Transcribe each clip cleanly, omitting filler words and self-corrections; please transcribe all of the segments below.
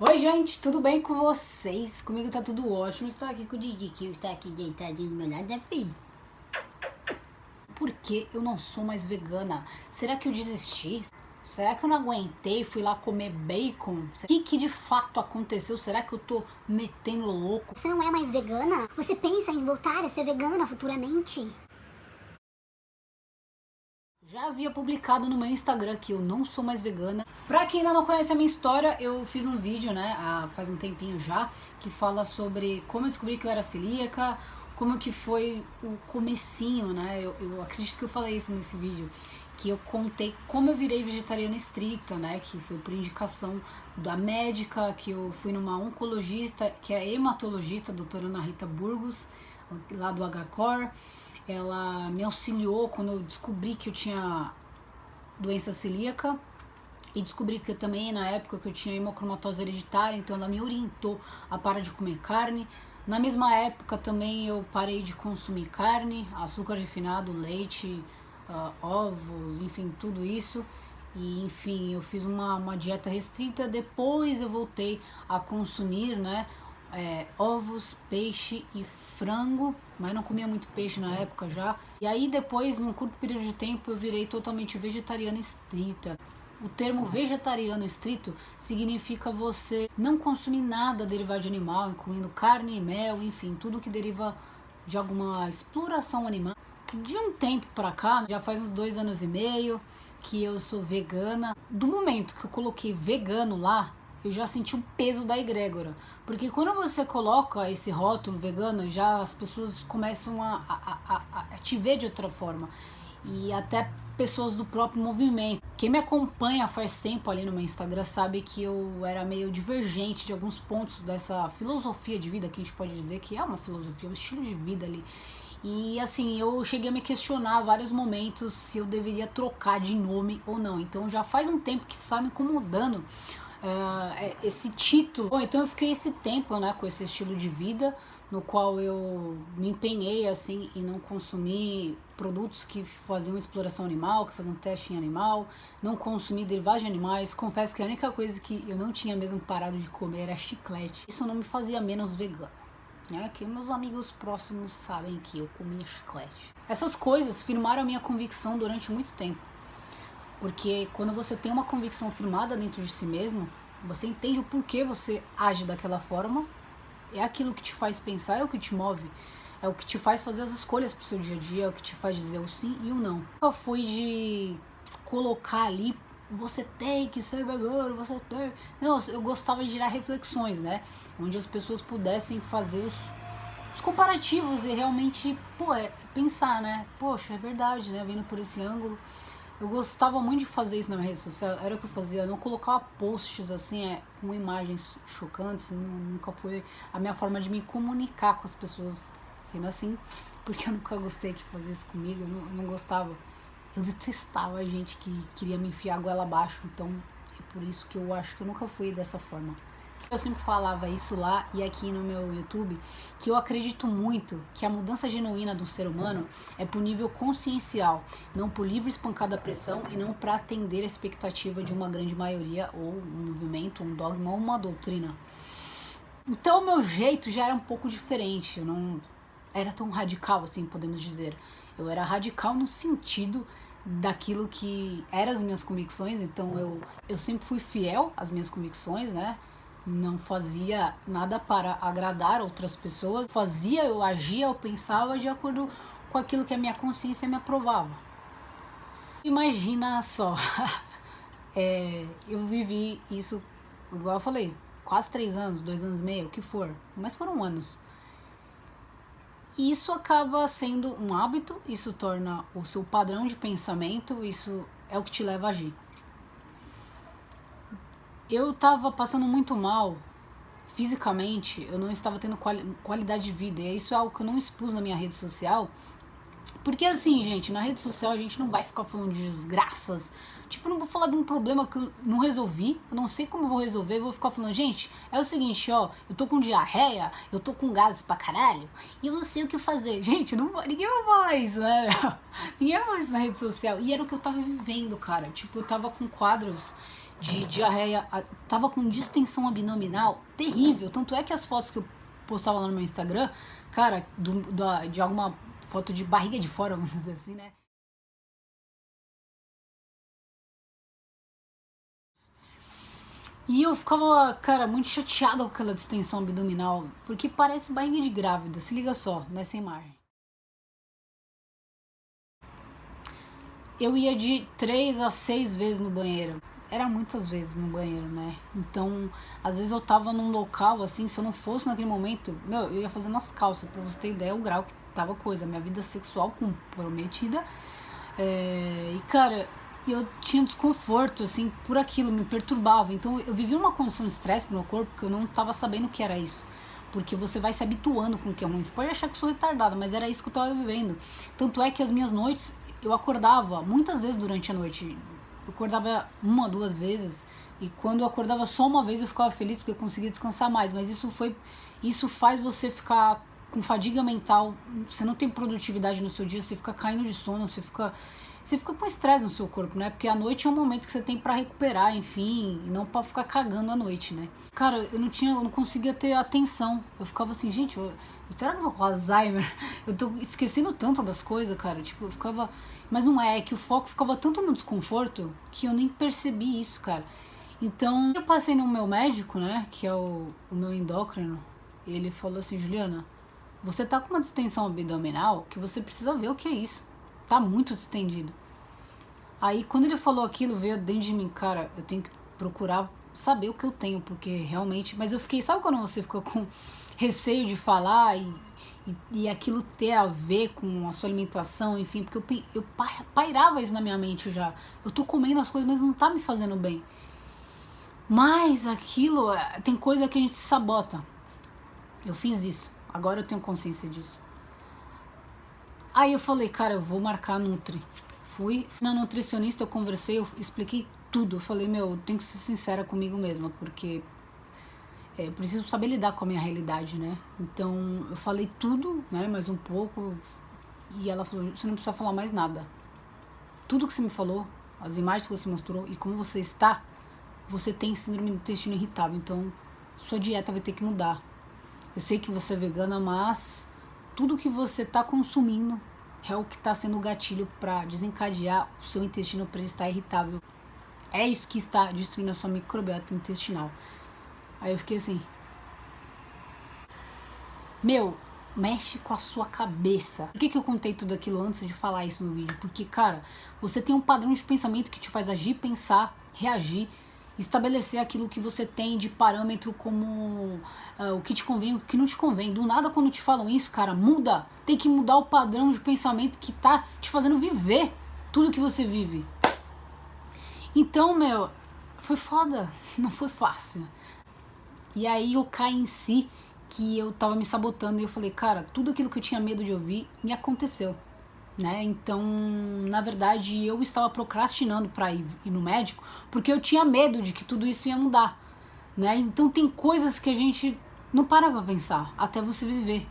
Oi gente, tudo bem com vocês? Comigo tá tudo ótimo. Estou aqui com o Didi, que tá aqui deitadinho do meu lado, né, filho? Por que eu não sou mais vegana? Será que eu desisti? Será que eu não aguentei e fui lá comer bacon? O que de fato aconteceu? Será que eu tô metendo louco? Você não é mais vegana? Você pensa em voltar a ser vegana futuramente? Já havia publicado no meu Instagram que eu não sou mais vegana. Pra quem ainda não conhece a minha história, eu fiz um vídeo, né, faz um tempinho já, que fala sobre como eu descobri que eu era celíaca, como que foi o comecinho, né, eu acredito que eu falei isso nesse vídeo, que eu contei como eu virei vegetariana estrita, né, que foi por indicação da médica, que eu fui numa oncologista, que é hematologista, a doutora Ana Rita Burgos, lá do HCOR. Ela me auxiliou quando eu descobri que eu tinha doença celíaca e descobri que também na época que eu tinha hemocromatose hereditária, então ela me orientou a parar de comer carne. Na mesma época também eu parei de consumir carne, açúcar refinado, leite, ovos, enfim, tudo isso. E enfim, eu fiz uma dieta restrita, depois eu voltei a consumir, né, ovos, peixe e frango, mas não comia muito peixe na época já. E aí depois, num curto período de tempo, eu virei totalmente vegetariana estrita. O termo vegetariano estrito significa você não consumir nada derivado de animal, incluindo carne, mel, enfim, tudo que deriva de alguma exploração animal. De um tempo pra cá, já faz uns 2 anos e meio que eu sou vegana. Do momento que eu coloquei vegano lá, eu já senti o peso da egrégora. Porque quando você coloca esse rótulo vegano, já as pessoas começam a te ver de outra forma. E até pessoas do próprio movimento. Quem me acompanha faz tempo ali no meu Instagram sabe que eu era meio divergente de alguns pontos dessa filosofia de vida, que a gente pode dizer que é uma filosofia, um estilo de vida ali. E assim, eu cheguei a me questionar vários momentos se eu deveria trocar de nome ou não. Então já faz um tempo que está me incomodando esse título. Bom, então eu fiquei esse tempo, né, com esse estilo de vida, no qual eu me empenhei assim em não consumir produtos que faziam exploração animal, que faziam teste em animal, não consumir derivados de animais. Confesso que a única coisa que eu não tinha mesmo parado de comer era chiclete. Isso não me fazia menos vegano, né? Que meus amigos próximos sabem que eu comia chiclete. Essas coisas firmaram a minha convicção durante muito tempo. Porque quando você tem uma convicção firmada dentro de si mesmo, você entende o porquê você age daquela forma, é aquilo que te faz pensar, é o que te move, é o que te faz fazer as escolhas pro seu dia a dia, é o que te faz dizer o sim e o não. Eu fui de colocar ali, você tem que ser vegano, você tem... Não, eu gostava de gerar reflexões, né? Onde as pessoas pudessem fazer os comparativos e realmente, pensar, né? Poxa, é verdade, né? Vendo por esse ângulo. Eu gostava muito de fazer isso na minha rede social, era o que eu fazia, eu não colocava posts assim, com imagens chocantes, nunca foi a minha forma de me comunicar com as pessoas sendo assim, porque eu nunca gostei que fazia comigo, eu não gostava, eu detestava a gente que queria me enfiar a goela abaixo, então é por isso que eu acho que eu nunca fui dessa forma. Eu sempre falava isso lá e aqui no meu YouTube, que eu acredito muito que a mudança genuína do ser humano é por nível consciencial, não por livre espancada pressão e não para atender a expectativa de uma grande maioria ou um movimento, um dogma ou uma doutrina. Então o meu jeito já era um pouco diferente, eu não era tão radical assim, podemos dizer. Eu era radical no sentido daquilo que eram as minhas convicções, então eu sempre fui fiel às minhas convicções, né? Não fazia nada para agradar outras pessoas, eu agia, eu pensava de acordo com aquilo que a minha consciência me aprovava. Imagina só, eu vivi isso, igual eu falei, quase 3 anos, 2 anos e meio, o que for, mas foram anos. E isso acaba sendo um hábito, isso torna o seu padrão de pensamento, isso é o que te leva a agir. Eu estava passando muito mal fisicamente, eu não estava tendo qualidade de vida, e isso é algo que eu não expus na minha rede social, porque assim, gente, na rede social a gente não vai ficar falando de desgraças, tipo, eu não vou falar de um problema que eu não resolvi, eu não sei como eu vou resolver, eu vou ficar falando, gente, é o seguinte, ó, eu tô com diarreia, eu tô com gases pra caralho, e eu não sei o que fazer. Gente, ninguém vai falar isso, né? Ninguém vai falar isso na rede social, e era o que eu tava vivendo, cara, tipo, eu tava com quadros de diarreia, tava com distensão abdominal terrível. Tanto é que as fotos que eu postava lá no meu Instagram, cara, de alguma foto de barriga de fora, vamos dizer assim, né? E eu ficava, cara, muito chateada com aquela distensão abdominal, porque parece barriga de grávida. Se liga só nessa imagem. Eu ia de 3 a 6 vezes no banheiro. Era muitas vezes no banheiro, né? Então, às vezes eu tava num local, assim, se eu não fosse naquele momento, meu, eu ia fazendo as calças, pra você ter ideia o grau que tava coisa. Minha vida sexual comprometida. E, cara, eu tinha desconforto, assim, por aquilo, me perturbava. Então, eu vivia uma condição de estresse pro meu corpo que eu não tava sabendo o que era isso. Porque você vai se habituando com o que é ruim. Você pode achar que eu sou retardada, mas era isso que eu tava vivendo. Tanto é que as minhas noites, eu acordava muitas vezes durante a noite. Eu acordava 1, 2 vezes. E quando eu acordava só uma vez, eu ficava feliz porque eu conseguia descansar mais. Mas isso faz você ficar com fadiga mental. Você não tem produtividade no seu dia, você fica caindo de sono, você fica com estresse no seu corpo, né? Porque a noite é um momento que você tem pra recuperar, enfim, e não pra ficar cagando à noite, né? Cara, eu não conseguia ter atenção. Eu ficava assim, gente, será que eu tô com Alzheimer? Eu tô esquecendo tanto das coisas, cara. Tipo, eu ficava... Mas não é que o foco ficava tanto no desconforto que eu nem percebi isso, cara. Então, eu passei no meu médico, né, que é o meu endócrino. Ele falou assim, Juliana, você tá com uma distensão abdominal que você precisa ver o que é isso. Tá muito distendido. Aí quando ele falou aquilo, veio dentro de mim, cara, eu tenho que procurar saber o que eu tenho, porque realmente... Mas eu fiquei, sabe quando você ficou com receio de falar e aquilo ter a ver com a sua alimentação, enfim, porque eu pairava isso na minha mente já. Eu tô comendo as coisas, mas não tá me fazendo bem. Mas aquilo, tem coisa que a gente se sabota. Eu fiz isso, agora eu tenho consciência disso. Aí eu falei, cara, eu vou marcar a Nutri. Fui na nutricionista, eu conversei, eu expliquei tudo. Eu falei, meu, eu tenho que ser sincera comigo mesma, porque eu preciso saber lidar com a minha realidade, né? Então eu falei tudo, né, mais um pouco, e ela falou, você não precisa falar mais nada. Tudo que você me falou, as imagens que você mostrou e como você está, você tem síndrome do intestino irritável, então sua dieta vai ter que mudar. Eu sei que você é vegana, mas tudo que você está consumindo é o que está sendo o gatilho para desencadear o seu intestino para ele estar irritável. É isso que está destruindo a sua microbiota intestinal. Aí eu fiquei assim, meu, mexe com a sua cabeça. Por que eu contei tudo aquilo antes de falar isso no vídeo? Porque, cara, você tem um padrão de pensamento que te faz agir, pensar, reagir, estabelecer aquilo que você tem de parâmetro como o que te convém, o que não te convém. Do nada, quando te falam isso, cara, muda. Tem que mudar o padrão de pensamento que tá te fazendo viver tudo que você vive. Então, meu, foi foda. Não foi fácil. E aí eu caí em si que eu tava me sabotando e eu falei, cara, tudo aquilo que eu tinha medo de ouvir me aconteceu. Né? Então, na verdade, eu estava procrastinando para ir no médico porque eu tinha medo de que tudo isso ia mudar, né? Então tem coisas que a gente não para pra pensar até você viver.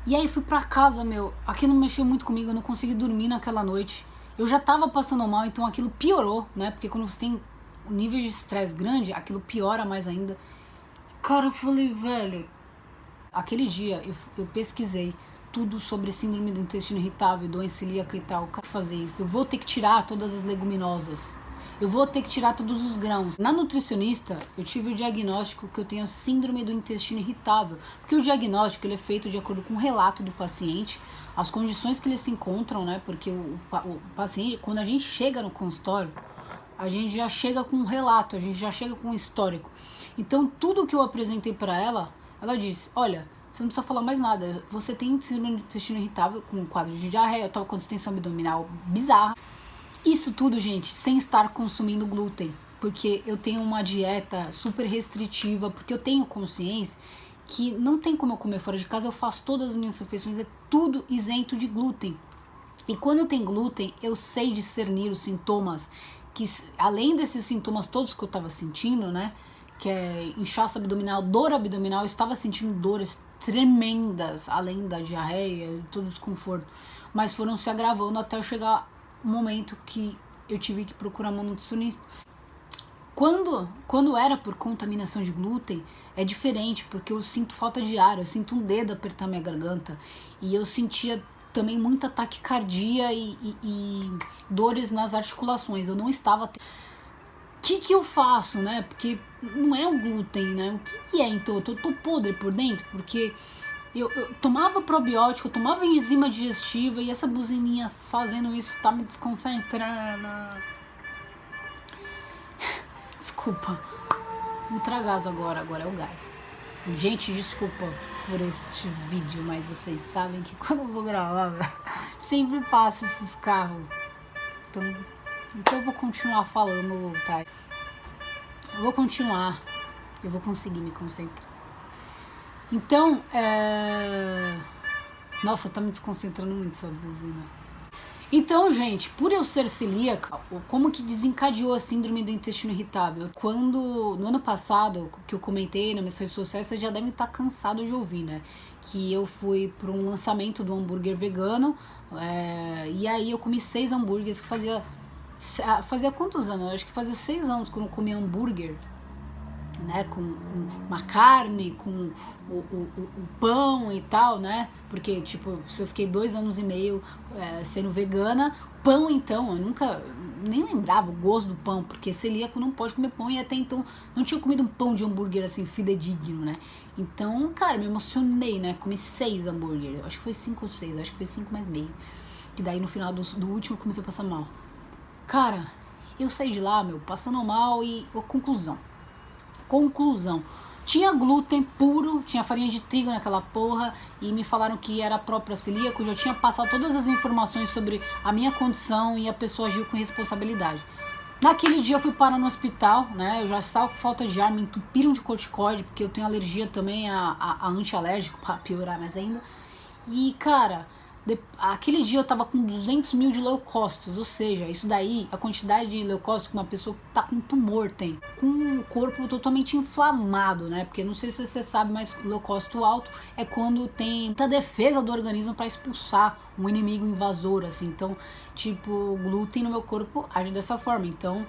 E aí fui pra casa, meu, aquilo mexeu muito comigo, eu não consegui dormir naquela noite. Eu já tava passando mal, então aquilo piorou, né? Porque quando você tem um nível de estresse grande, aquilo piora mais ainda. Cara, eu falei, velho, aquele dia eu pesquisei tudo sobre síndrome do intestino irritável, doença celíaca e tal. Eu quero fazer isso. Eu vou ter que tirar todas as leguminosas. Eu vou ter que tirar todos os grãos. Na nutricionista, eu tive o diagnóstico que eu tenho síndrome do intestino irritável. Porque o diagnóstico ele é feito de acordo com o relato do paciente, as condições que ele se encontram, né? Porque o paciente, quando a gente chega no consultório, a gente já chega com um relato, a gente já chega com um histórico. Então, tudo que eu apresentei para ela, ela disse, olha, você não precisa falar mais nada. Você tem síndrome do intestino irritável com um quadro de diarreia, eu tava com distensão abdominal bizarra. Isso tudo, gente, sem estar consumindo glúten. Porque eu tenho uma dieta super restritiva, porque eu tenho consciência que não tem como eu comer fora de casa, eu faço todas as minhas refeições, é tudo isento de glúten. E quando tem glúten, eu sei discernir os sintomas, que além desses sintomas todos que eu tava sentindo, né, que é inchaço abdominal, dor abdominal, eu estava sentindo dores tremendas, além da diarreia e todo o desconforto, mas foram se agravando até eu chegar um momento que eu tive que procurar uma nutricionista. Quando era por contaminação de glúten, é diferente, porque eu sinto falta de ar, eu sinto um dedo apertar minha garganta, e eu sentia também muita taquicardia e dores nas articulações. Eu não estava... O que eu faço, né? Porque não é o glúten, né? O que é, então? Eu tô podre por dentro, porque eu tomava probiótico, eu tomava enzima digestiva, e essa buzininha fazendo isso tá me desconcentrando. Desculpa. Ultragás agora é o gás. Gente, desculpa por este vídeo, mas vocês sabem que quando eu vou gravar, sempre passa esses carros. Então eu vou continuar falando, tá? Eu vou continuar. Eu vou conseguir me concentrar. Então, Nossa, tá me desconcentrando muito essa buzina. Então, gente, por eu ser celíaca, como que desencadeou a síndrome do intestino irritável? No ano passado, que eu comentei nas minhas redes sociais, vocês já devem estar cansados de ouvir, né? Que eu fui para um lançamento do hambúrguer vegano, e aí eu comi 6 hambúrgueres, que fazia quantos anos? Eu acho que fazia 6 anos que eu não comia hambúrguer, né, com uma carne, com o pão e tal, né, porque, tipo, se eu fiquei 2 anos e meio sendo vegana, pão, então, eu nunca, nem lembrava o gosto do pão, porque celíaco não pode comer pão, e até então não tinha comido um pão de hambúrguer, assim, fidedigno, né, então, cara, me emocionei, né, comi 6 hambúrgueres, acho que foi 5 ou 6, acho que foi 5 mais meio, que daí no final do último eu comecei a passar mal. Cara, eu saí de lá, passando mal, e Conclusão, tinha glúten puro, tinha farinha de trigo naquela porra, e me falaram que era a própria celíaco. Eu já tinha passado todas as informações sobre a minha condição, e a pessoa agiu com responsabilidade. Naquele dia eu fui parar no hospital, né, eu já estava com falta de ar, me entupiram de corticoide, porque eu tenho alergia também a antialérgico, pra piorar mais ainda. E, cara, aquele dia eu tava com 200 mil de leucócitos, ou seja, isso daí, a quantidade de leucócitos que uma pessoa que tá com tumor tem, com o corpo totalmente inflamado, né, porque não sei se você sabe, mas leucócito alto é quando tem muita defesa do organismo para expulsar um inimigo invasor, assim, então, tipo, o glúten no meu corpo age dessa forma, então,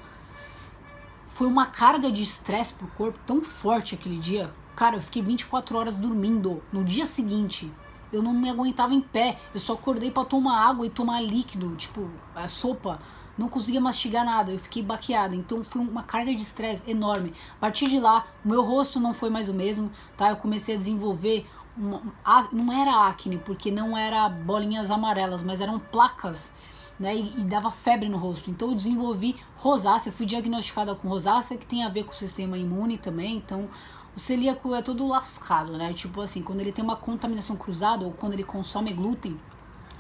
foi uma carga de estresse pro corpo tão forte aquele dia, cara, eu fiquei 24 horas dormindo. No dia seguinte, eu não me aguentava em pé, eu só acordei pra tomar água e tomar líquido, tipo, sopa, não conseguia mastigar nada, eu fiquei baqueada, então foi uma carga de estresse enorme. A partir de lá, o meu rosto não foi mais o mesmo, tá? Eu comecei a desenvolver, não era acne, porque não era bolinhas amarelas, mas eram placas, né? E dava febre no rosto, então eu desenvolvi rosácea, fui diagnosticada com rosácea, que tem a ver com o sistema imune também, então... O celíaco é todo lascado, né? Tipo assim, quando ele tem uma contaminação cruzada ou quando ele consome glúten,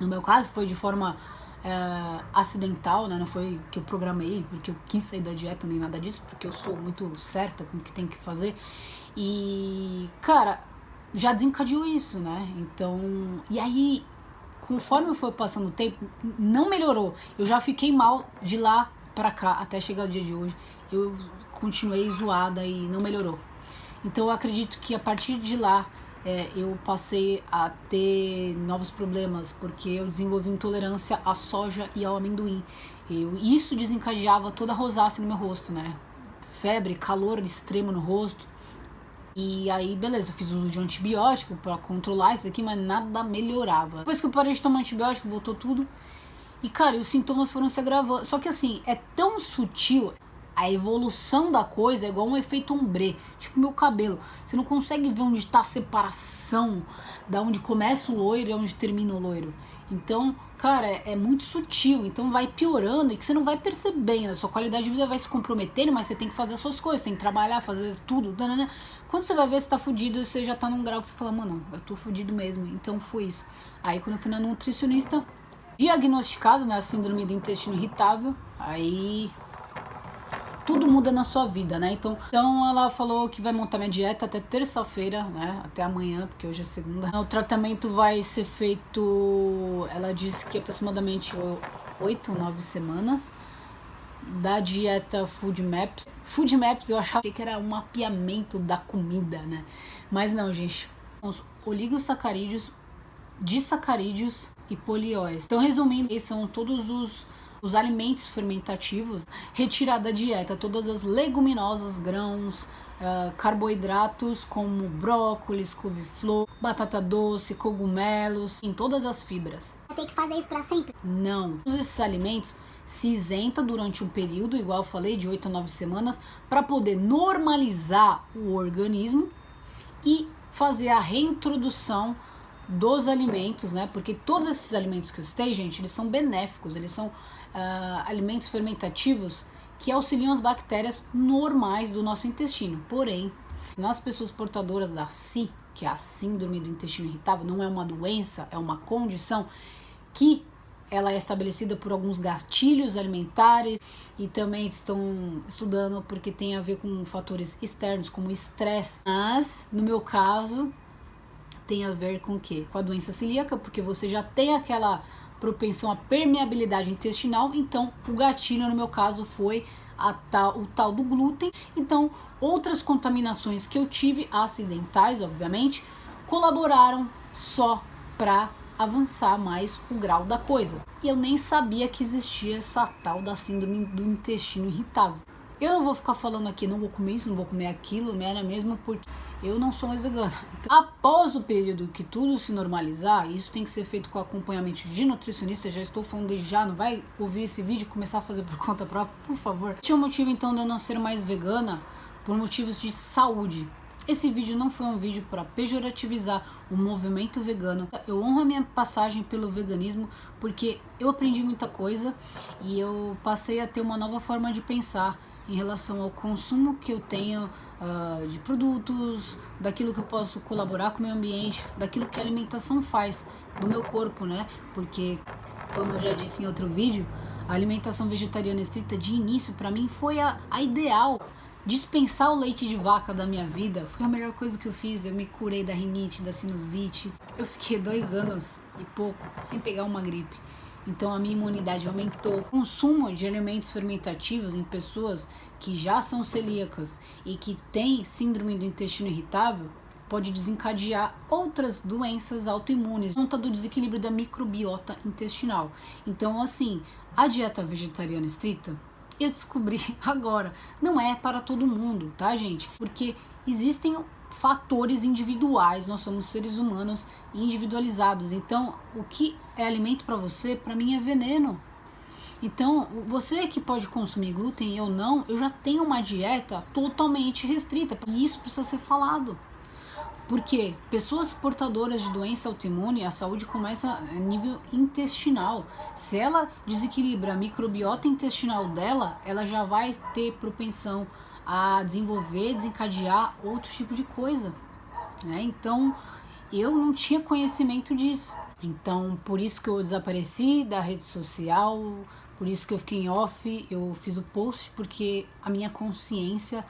no meu caso foi de forma acidental, né? Não foi que eu programei, porque eu quis sair da dieta nem nada disso, porque eu sou muito certa com o que tem que fazer. E, cara, já desencadeou isso, né? Então, e aí, conforme foi passando o tempo, não melhorou. Eu já fiquei mal de lá pra cá, até chegar o dia de hoje. Eu continuei zoada e não melhorou. Então eu acredito que a partir de lá eu passei a ter novos problemas, porque eu desenvolvi intolerância à soja e ao amendoim. Isso desencadeava toda a rosácea no meu rosto, né? Febre, calor extremo no rosto. E aí, beleza, eu fiz uso de antibiótico para controlar isso aqui, mas nada melhorava. Depois que eu parei de tomar antibiótico, voltou tudo. E, cara, os sintomas foram se agravando. Só que assim, é tão sutil... A evolução da coisa é igual um efeito ombré, tipo meu cabelo. Você não consegue ver onde está a separação, da onde começa o loiro e onde termina o loiro. Então, cara, é muito sutil, então vai piorando e que você não vai percebendo. A sua qualidade de vida vai se comprometendo, mas você tem que fazer as suas coisas, tem que trabalhar, fazer tudo. Danana. Quando você vai ver se tá fudido, você já tá num grau que você fala, mano, eu tô fudido mesmo. Então foi isso. Aí quando eu fui na nutricionista, diagnosticado, né, a síndrome do intestino irritável, aí... tudo muda na sua vida, né? Então ela falou que vai montar minha dieta até terça-feira, né? Até amanhã, porque hoje é segunda. O tratamento vai ser feito, ela disse que aproximadamente 8, 9 semanas. Da dieta Food Maps. Food Maps eu achava que era um mapeamento da comida, né? Mas não, gente. São os oligosacarídeos, disacarídeos e polióis. Então, resumindo, esses são todos os os alimentos fermentativos, retirar da dieta todas as leguminosas, grãos, carboidratos como brócolis, couve-flor, batata doce, cogumelos, em todas as fibras. Tem que fazer isso pra sempre? Não. Todos esses alimentos se isenta durante um período, igual eu falei, de 8 a 9 semanas, para poder normalizar o organismo e fazer a reintrodução dos alimentos, né? Porque todos esses alimentos que eu citei, gente, eles são benéficos, eles são alimentos fermentativos que auxiliam as bactérias normais do nosso intestino. Porém, nas pessoas portadoras da SI, que é a síndrome do intestino irritável, não é uma doença, é uma condição que ela é estabelecida por alguns gatilhos alimentares e também estão estudando porque tem a ver com fatores externos como estresse. Mas, no meu caso, tem a ver com o quê? Com a doença celíaca, porque você já tem aquela propensão à permeabilidade intestinal, então o gatilho no meu caso foi o tal do glúten. Então outras contaminações que eu tive, acidentais obviamente, colaboraram só para avançar mais o grau da coisa. E eu nem sabia que existia essa tal da síndrome do intestino irritável. Eu não vou ficar falando aqui, não vou comer isso, não vou comer aquilo, era mesmo porque eu não sou mais vegana. Então, após o período que tudo se normalizar, isso tem que ser feito com acompanhamento de nutricionista. Já estou falando desde já, não vai ouvir esse vídeo e começar a fazer por conta própria, por favor. Tinha um motivo então de eu não ser mais vegana por motivos de saúde. Esse vídeo não foi um vídeo para pejorativizar o movimento vegano. Eu honro a minha passagem pelo veganismo porque eu aprendi muita coisa e eu passei a ter uma nova forma de pensar em relação ao consumo que eu tenho de produtos, daquilo que eu posso colaborar com o meio ambiente, daquilo que a alimentação faz no meu corpo, né? Porque, como eu já disse em outro vídeo, a alimentação vegetariana estrita de início para mim foi a ideal. Dispensar o leite de vaca da minha vida foi a melhor coisa que eu fiz. Eu me curei da rinite, da sinusite. Eu fiquei 2 anos e pouco sem pegar uma gripe. Então a minha imunidade aumentou. O consumo de alimentos fermentativos em pessoas que já são celíacas e que têm síndrome do intestino irritável pode desencadear outras doenças autoimunes por conta do desequilíbrio da microbiota intestinal. Então, assim, a dieta vegetariana estrita, eu descobri agora, não é para todo mundo, tá, gente? Porque existem fatores individuais, nós somos seres humanos individualizados. Então, o que é alimento para você, para mim é veneno. Então, você que pode consumir glúten e eu não, eu já tenho uma dieta totalmente restrita. E isso precisa ser falado. Porque pessoas portadoras de doença autoimune, a saúde começa a nível intestinal. Se ela desequilibra a microbiota intestinal dela, ela já vai ter propensão a desenvolver, desencadear outro tipo de coisa, né? Então, eu não tinha conhecimento disso. Então, por isso que eu desapareci da rede social, por isso que eu fiquei em off, eu fiz o post porque a minha consciência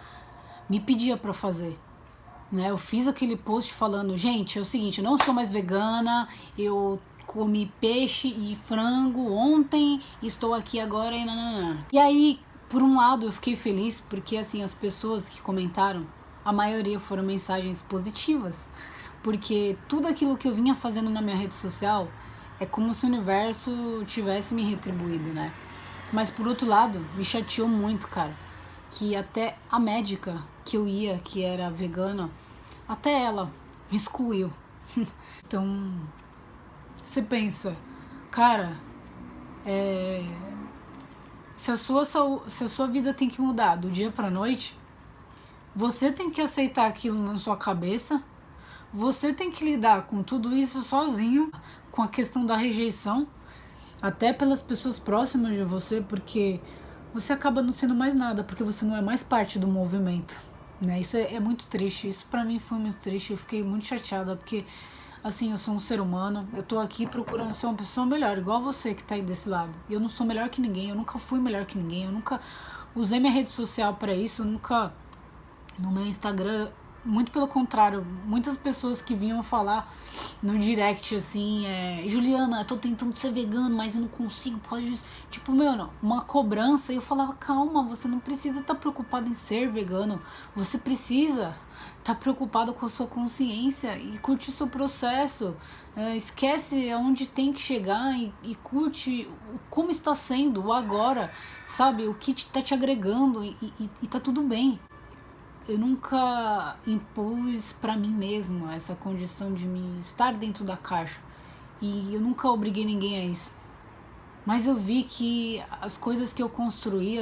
me pedia para fazer. Né, eu fiz aquele post falando, gente, é o seguinte, eu não sou mais vegana, eu comi peixe e frango ontem, estou aqui agora e nananã. E aí, por um lado, eu fiquei feliz porque assim as pessoas que comentaram, a maioria foram mensagens positivas, porque tudo aquilo que eu vinha fazendo na minha rede social é como se o universo tivesse me retribuído, né? Mas por outro lado, me chateou muito, cara, que até a médica que eu ia, que era vegana, até ela me excluiu. Então, você pensa, cara, se a sua vida tem que mudar do dia pra noite, você tem que aceitar aquilo na sua cabeça, você tem que lidar com tudo isso sozinho, com a questão da rejeição, até pelas pessoas próximas de você, porque você acaba não sendo mais nada, porque você não é mais parte do movimento, né? Isso é muito triste, isso pra mim foi muito triste, eu fiquei muito chateada, porque assim, eu sou um ser humano, eu tô aqui procurando ser uma pessoa melhor, igual você que tá aí desse lado. Eu não sou melhor que ninguém, eu nunca fui melhor que ninguém, eu nunca usei minha rede social pra isso, eu nunca, no meu Instagram, muito pelo contrário, muitas pessoas que vinham falar no direct assim, Juliana, eu tô tentando ser vegano, mas eu não consigo por causa disso. Tipo, meu, uma cobrança. E eu falava, calma, você não precisa estar preocupado em ser vegano. Você precisa estar preocupado com a sua consciência e curte o seu processo. Esquece aonde tem que chegar e curte como está sendo o agora, sabe? O que tá te agregando e tá tudo bem. Eu nunca impus pra mim mesmo essa condição de me estar dentro da caixa. E eu nunca obriguei ninguém a isso. Mas eu vi que as coisas que eu construí,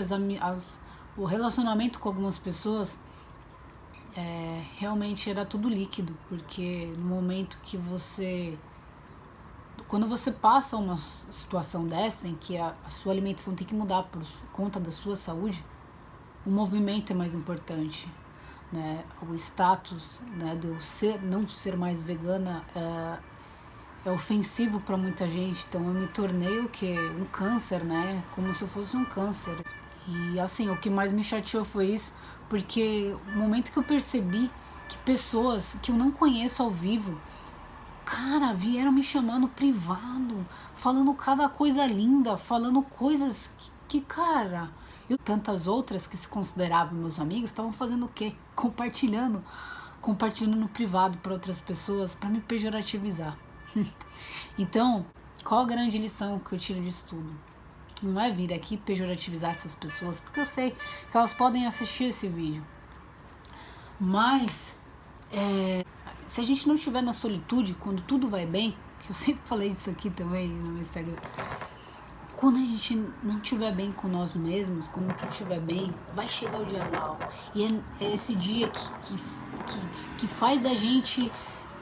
o relacionamento com algumas pessoas, realmente era tudo líquido. Porque no momento que quando você passa uma situação dessa, em que a sua alimentação tem que mudar por conta da sua saúde, o movimento é mais importante. Né, o status, né, de eu não ser mais vegana é ofensivo para muita gente. Então eu me tornei o que? Um câncer, né? Como se eu fosse um câncer. E assim, o que mais me chateou foi isso, porque o momento que eu percebi que pessoas que eu não conheço ao vivo, cara, vieram me chamar no privado, falando cada coisa linda, falando coisas que cara... E tantas outras que se consideravam meus amigos estavam fazendo o quê? Compartilhando no privado para outras pessoas para me pejorativizar. Então, qual a grande lição que eu tiro disso tudo? Não é vir aqui pejorativizar essas pessoas, porque eu sei que elas podem assistir esse vídeo. Mas, se a gente não estiver na solitude, quando tudo vai bem, que eu sempre falei disso aqui também no meu Instagram, quando a gente não estiver bem com nós mesmos, quando tudo estiver bem, vai chegar o dia mal. E é esse dia que faz da gente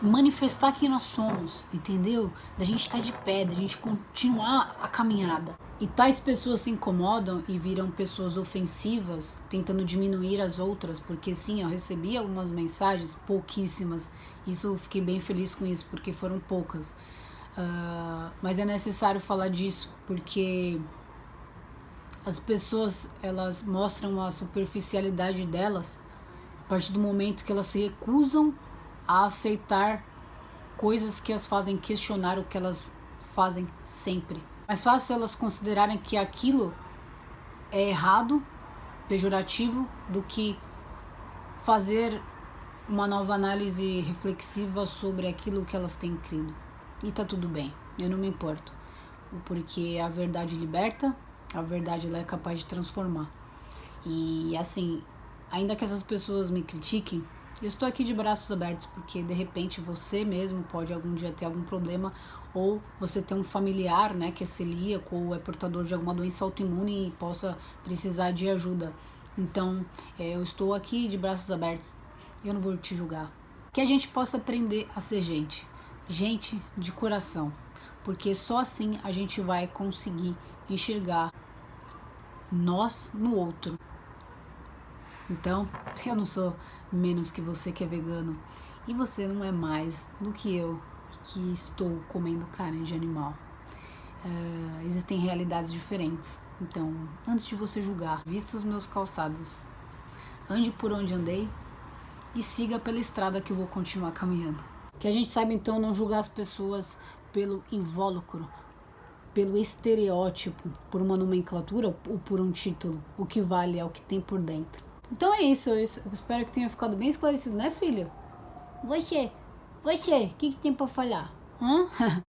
manifestar quem nós somos, entendeu? Da gente estar de pé, da gente continuar a caminhada. E tais pessoas se incomodam e viram pessoas ofensivas, tentando diminuir as outras, porque sim, eu recebi algumas mensagens, pouquíssimas. Isso eu fiquei bem feliz com isso, porque foram poucas. Mas é necessário falar disso, porque as pessoas, elas mostram a superficialidade delas a partir do momento que elas se recusam a aceitar coisas que as fazem questionar o que elas fazem sempre. Mais fácil elas considerarem que aquilo é errado, pejorativo, do que fazer uma nova análise reflexiva sobre aquilo que elas têm crido. E tá tudo bem, eu não me importo, porque a verdade liberta, a verdade ela é capaz de transformar. E assim, ainda que essas pessoas me critiquem, eu estou aqui de braços abertos, porque de repente você mesmo pode algum dia ter algum problema, ou você tem um familiar, né, que é celíaco ou é portador de alguma doença autoimune e possa precisar de ajuda. Então, eu estou aqui de braços abertos, eu não vou te julgar. Que a gente possa aprender a ser gente de coração, porque só assim a gente vai conseguir enxergar nós no outro. Então, eu não sou menos que você que é vegano, e você não é mais do que eu que estou comendo carne de animal. Existem realidades diferentes. Então, antes de você julgar, vista os meus calçados, ande por onde andei e siga pela estrada que eu vou continuar caminhando. Que a gente saiba então não julgar as pessoas pelo invólucro, pelo estereótipo, por uma nomenclatura ou por um título. O que vale é o que tem por dentro. Então é isso, eu espero que tenha ficado bem esclarecido, né, filho? Você, o que tem pra falar? Hã?